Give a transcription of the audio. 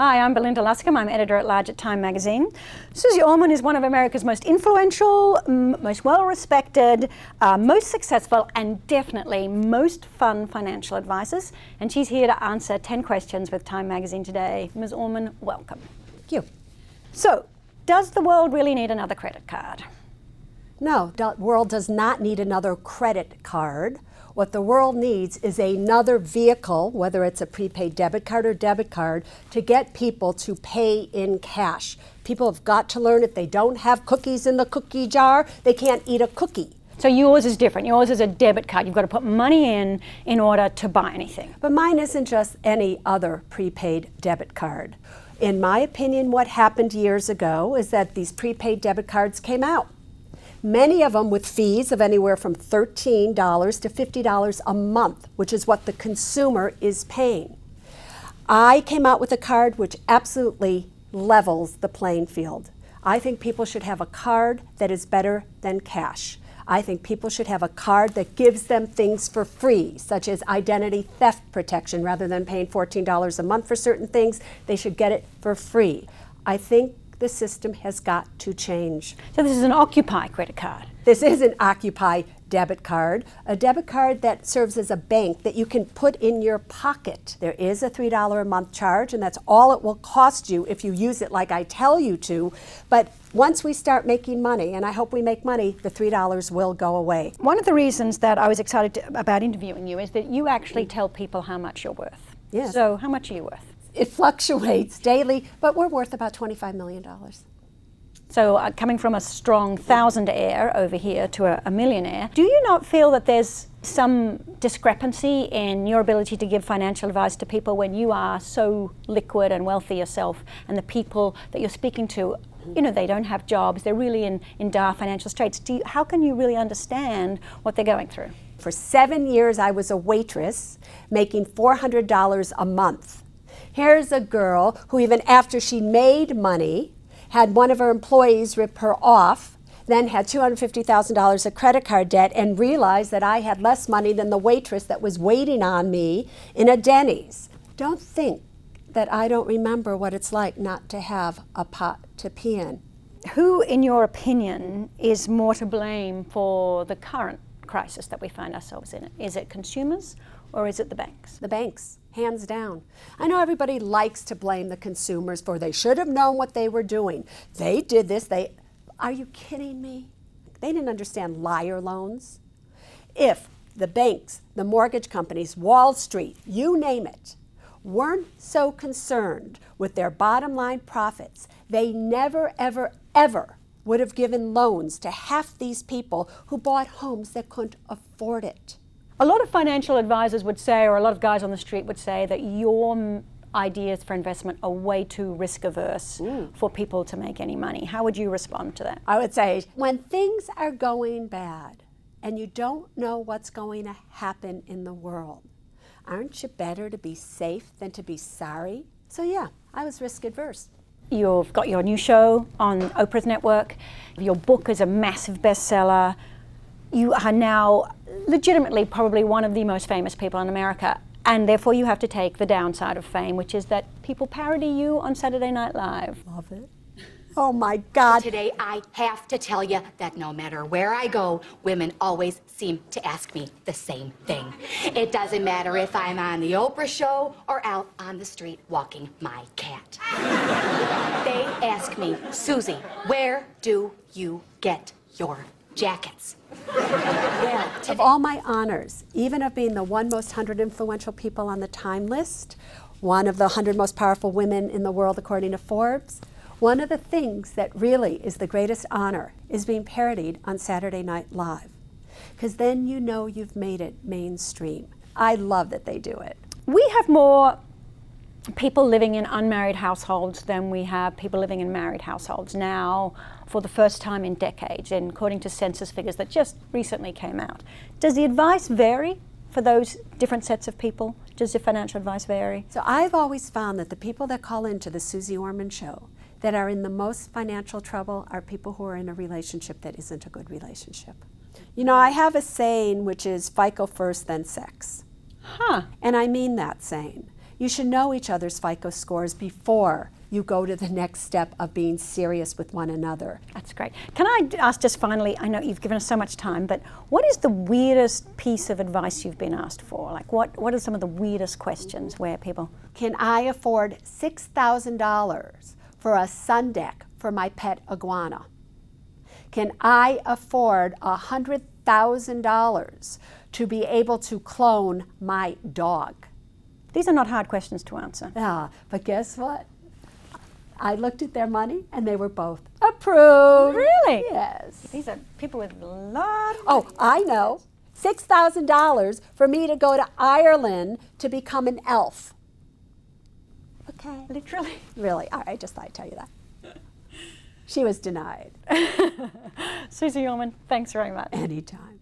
Hi, I'm Belinda Luscombe. I'm editor-at-large at Time magazine. Suze Orman is one of America's most influential, most well-respected, most successful, and definitely most fun financial advisors. And she's here to answer 10 questions with Time magazine today. Ms. Orman, welcome. Thank you. So, does the world really need another credit card? No, the world does not need another credit card. What the world needs is another vehicle, whether it's a prepaid debit card or debit card, to get people to pay in cash. People have got to learn if they don't have cookies in the cookie jar, they can't eat a cookie. So yours is different. Yours is a debit card. You've got to put money in order to buy anything. But mine isn't just any other prepaid debit card. In my opinion, what happened years ago is that these prepaid debit cards came out. Many of them with fees of anywhere from $13 to $50 a month, which is what the consumer is paying. I came out with a card which absolutely levels the playing field. I think people should have a card that is better than cash. I think people should have a card that gives them things for free, such as identity theft protection. Rather than paying $14 a month for certain things, they should get it for free. I think the system has got to change. So this is an Occupy credit card. This is an Occupy debit card, a debit card that serves as a bank that you can put in your pocket. There is a $3 a month charge, and that's all it will cost you if you use it like I tell you to. But once we start making money, and I hope we make money, the $3 will go away. One of the reasons that I was excited about interviewing you is that you actually tell people how much you're worth. Yes. So how much are you worth? It fluctuates daily, but we're worth about $25 million. So coming from a strong thousandaire over here to a millionaire, do you not feel that there's some discrepancy in your ability to give financial advice to people when you are so liquid and wealthy yourself, and the people that you're speaking to, you know, they don't have jobs, they're really in dire financial straits. How can you really understand what they're going through? For 7 years, I was a waitress making $400 a month. Here's a girl who, even after she made money, had one of her employees rip her off, then had $250,000 of credit card debt, and realized that I had less money than the waitress that was waiting on me in a Denny's. Don't think that I don't remember what it's like not to have a pot to pee in. Who, in your opinion, is more to blame for the current crisis that we find ourselves in? Is it consumers or is it the banks? The banks, hands down. I know everybody likes to blame the consumers for they should have known what they were doing. They did this, are you kidding me? They didn't understand liar loans. If the banks, the mortgage companies, Wall Street, you name it, weren't so concerned with their bottom line profits, they never, ever, ever would have given loans to half these people who bought homes that couldn't afford it. A lot of financial advisors would say, or a lot of guys on the street would say, that your ideas for investment are way too risk averse for people to make any money. How would you respond to that? I would say, when things are going bad and you don't know what's going to happen in the world, aren't you better to be safe than to be sorry? So yeah, I was risk adverse. You've got your new show on Oprah's network. Your book is a massive bestseller. You are now legitimately probably one of the most famous people in America, and therefore you have to take the downside of fame, which is that people parody you on Saturday Night Live. Love it. Oh my God. Today I have to tell you that no matter where I go, women always seem to ask me the same thing. It doesn't matter if I'm on the Oprah show or out on the street walking my cat. They ask me, Susie, where do you get your jackets? Well, of all my honors, even of being the most 100 influential people on the Time list, one of the 100 most powerful women in the world according to Forbes, one of the things that really is the greatest honor is being parodied on Saturday Night Live. Because then you know you've made it mainstream. I love that they do it. We have more people living in unmarried households than we have people living in married households now for the first time in decades, and according to census figures that just recently came out. Does the advice vary for those different sets of people? Does the financial advice vary? So I've always found that the people that call into the Suze Orman show that are in the most financial trouble are people who are in a relationship that isn't a good relationship. You know, I have a saying which is FICO first, then sex. Huh. And I mean that saying. You should know each other's FICO scores before you go to the next step of being serious with one another. That's great. Can I ask just finally, I know you've given us so much time, but what is the weirdest piece of advice you've been asked for? Like what are some of the weirdest questions where people... Can I afford $6,000 for a sun deck for my pet iguana? Can I afford $100,000 to be able to clone my dog? These are not hard questions to answer. But guess what? I looked at their money and they were both approved. Really? Yes. These are people with a lot of Oh, money. I know. $6,000 for me to go to Ireland to become an elf. Okay. Literally. Really? All right, I just thought I'd tell you that. She was denied. Suze Orman, thanks very much. Anytime.